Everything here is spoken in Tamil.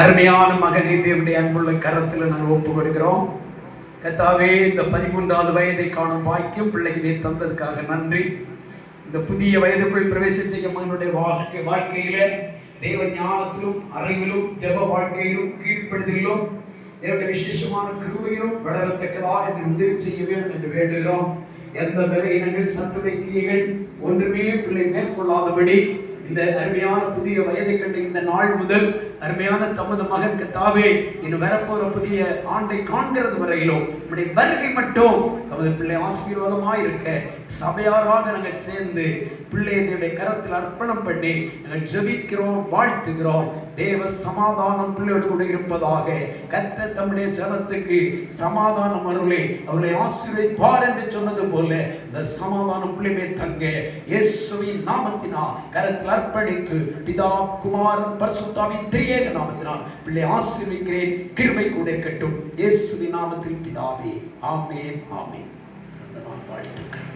அருமையான மகனை தேவனுடைய அன்புள்ள கரத்தில் நாங்கள் ஒப்பு கொடுக்கிறோம். கர்த்தாவே, இந்த 13வது வயதை காணும் பாக்கியம் பிள்ளைகளை தந்ததுக்காக நன்றி. இந்த புதிய வயதுக்குள் பிரவேசித்த மகனுடைய வாழ்க்கையில தேவ ஞானத்திலும் அறிவிலும் ஜெப வாழ்க்கையிலும் கீழ்ப்படுதலிலும் தேவனுடைய விசேஷமான கிருபையிலும் வளரத்தக்கதாக உதவி செய்ய வேண்டும் என்று வேண்டுகிறோம். எந்த விலையினங்கள் சத்துரை கிரியைகள் ஒன்றுமே பிள்ளை மேற்கொள்ளாதபடி இந்த அருமையான புதிய வயதை கண்ட இந்த நாள் முதல் அருமையான தமது மகன் கர்த்தாவே இன்னும் வரப்போற புதிய ஆண்டை காண்கிறது வரையிலும் நம்முடைய வருகை மட்டும் தமது பிள்ளை ஆசீர்வாதமாக இருக்க சபையாராக நாங்கள் சேர்ந்து பிள்ளைகளுடைய கரத்தில் அர்ப்பணம் பண்ணி நாங்கள் ஜெபிக்கிறோம், வாழ்த்துகிறோம். தேவ சமாதானம் பிள்ளையோடு கூட இருப்பதாக. கர்த்தர் தம்முடைய ஜனத்துக்கு சமாதானம் அருளே அவர்களை ஆசீர்வதிப்பார் என்று சொன்னது போல இந்த சமாதானம் பிள்ளைமே தங்க இயேசுவின் நாமத்தினால் கரத்தில் அர்ப்பணித்து பிதா குமாரன் பரிசுத்தாவின் திரியேக நாமத்தினால் பிள்ளை ஆசீர்வதிக்கிறேன். கிருபை கூட இருக்கட்டும். இயேசுவின் நாமத்தில் பிதாவே, ஆமென், ஆமென். வாழ்த்துக்கள்.